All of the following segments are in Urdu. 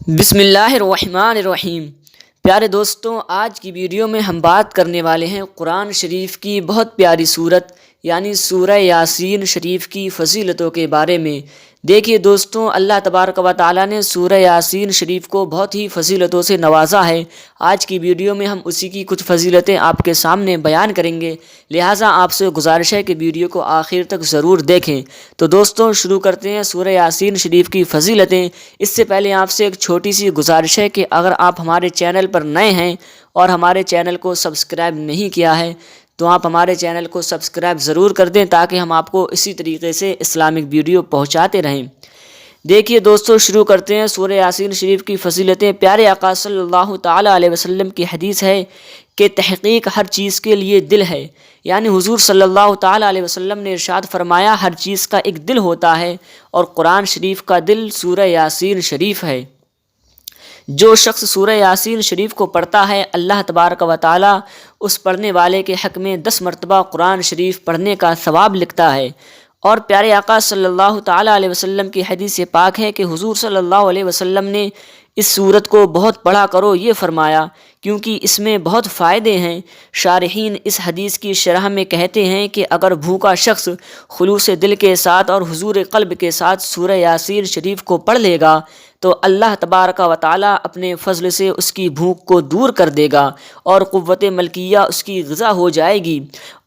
بسم اللہ الرحمن الرحیم۔ پیارے دوستوں، آج کی ویڈیو میں ہم بات کرنے والے ہیں قرآن شریف کی بہت پیاری صورت یعنی سورہ یاسین شریف کی فضیلتوں کے بارے میں۔ دیکھیے دوستوں، اللہ تبارک و تعالیٰ نے سورہ یاسین شریف کو بہت ہی فضیلتوں سے نوازا ہے۔ آج کی ویڈیو میں ہم اسی کی کچھ فضیلتیں آپ کے سامنے بیان کریں گے، لہٰذا آپ سے گزارش ہے کہ ویڈیو کو آخر تک ضرور دیکھیں۔ تو دوستوں، شروع کرتے ہیں سورہ یاسین شریف کی فضیلتیں۔ اس سے پہلے آپ سے ایک چھوٹی سی گزارش ہے کہ اگر آپ ہمارے چینل پر نئے ہیں اور ہمارے چینل کو سبسکرائب نہیں کیا ہے تو آپ ہمارے چینل کو سبسکرائب ضرور کر دیں تاکہ ہم آپ کو اسی طریقے سے اسلامک ویڈیو پہنچاتے رہیں۔ دیکھیے دوستو، شروع کرتے ہیں سورہ یاسین شریف کی فضیلتیں۔ پیارے آقا صلی اللہ تعالیٰ علیہ وسلم کی حدیث ہے کہ تحقیق ہر چیز کے لیے دل ہے، یعنی حضور صلی اللہ تعالیٰ علیہ وسلم نے ارشاد فرمایا ہر چیز کا ایک دل ہوتا ہے اور قرآن شریف کا دل سورہ یاسین شریف ہے۔ جو شخص سورہ یاسین شریف کو پڑھتا ہے، اللہ تبارک و تعالیٰ اس پڑھنے والے کے حق میں 10 مرتبہ قرآن شریف پڑھنے کا ثواب لکھتا ہے۔ اور پیارے آقا صلی اللہ تعالیٰ علیہ وسلم کی حدیث پاک ہے کہ حضور صلی اللہ علیہ وسلم نے اس سورت کو بہت پڑھا کرو یہ فرمایا، کیونکہ اس میں بہت فائدے ہیں۔ شارحین اس حدیث کی شرح میں کہتے ہیں کہ اگر بھوکا شخص خلوص دل کے ساتھ اور حضور قلب کے ساتھ سورہ یاسین شریف کو پڑھ لے گا تو اللہ تبارک و تعالیٰ اپنے فضل سے اس کی بھوک کو دور کر دے گا اور قوت ملکیہ اس کی غذا ہو جائے گی۔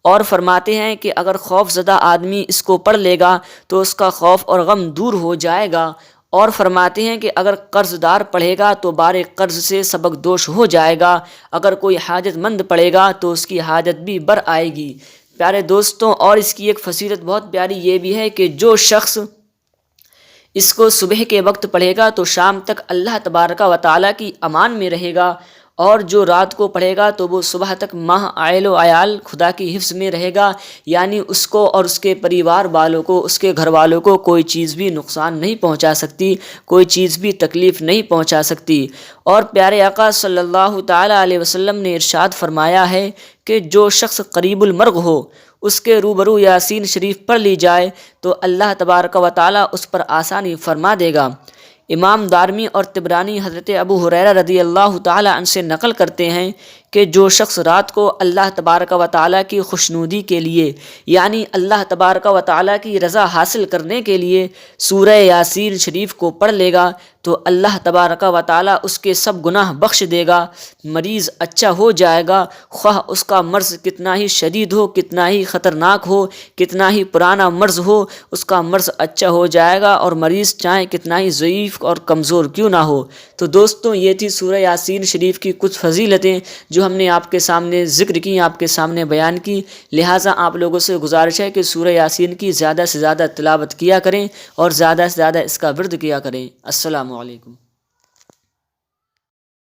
اور فرماتے ہیں کہ اگر خوف زدہ آدمی اس کو پڑھ لے گا تو اس کا خوف اور غم دور ہو جائے گا۔ اور فرماتے ہیں کہ اگر قرض دار پڑھے گا تو بار قرض سے سبق دوش ہو جائے گا، اگر کوئی حاجت مند پڑھے گا تو اس کی حاجت بھی بر آئے گی۔ پیارے دوستوں، اور اس کی ایک فضیلت بہت پیاری یہ بھی ہے کہ جو شخص اس کو صبح کے وقت پڑھے گا تو شام تک اللہ تبارک و تعالیٰ کی امان میں رہے گا، اور جو رات کو پڑھے گا تو وہ صبح تک ماہ عائل و عیال خدا کی حفظ میں رہے گا، یعنی اس کو اور اس کے پریوار والوں کو، اس کے گھر والوں کو کوئی چیز بھی نقصان نہیں پہنچا سکتی، کوئی چیز بھی تکلیف نہیں پہنچا سکتی۔ اور پیارے آقا صلی اللہ تعالیٰ علیہ وسلم نے ارشاد فرمایا ہے کہ جو شخص قریب المرگ ہو اس کے روبرو یاسین شریف پڑھ لی جائے تو اللہ تبارک و تعالیٰ اس پر آسانی فرما دے گا۔ امام دارمی اور طبرانی حضرت ابو ہریرہ رضی اللہ تعالیٰ عنہ سے نقل کرتے ہیں کہ جو شخص رات کو اللہ تبارک و تعالیٰ کی خوشنودی کے لیے، یعنی اللہ تبارک و تعالیٰ کی رضا حاصل کرنے کے لیے سورہ یاسین شریف کو پڑھ لے گا تو اللہ تبارک و تعالیٰ اس کے سب گناہ بخش دے گا، مریض اچھا ہو جائے گا، خواہ اس کا مرض کتنا ہی شدید ہو، کتنا ہی خطرناک ہو، کتنا ہی پرانا مرض ہو، اس کا مرض اچھا ہو جائے گا، اور مریض چاہے کتنا ہی ضعیف اور کمزور کیوں نہ ہو۔ تو دوستوں، یہ تھی سورہ یاسین شریف کی کچھ فضیلتیں جو ہم نے آپ کے سامنے ذکر کی، آپ کے سامنے بیان کی، لہٰذا آپ لوگوں سے گزارش ہے کہ سورہ یاسین کی زیادہ سے زیادہ تلاوت کیا کریں اور زیادہ سے زیادہ اس کا ورد کیا کریں۔ السلام علیکم۔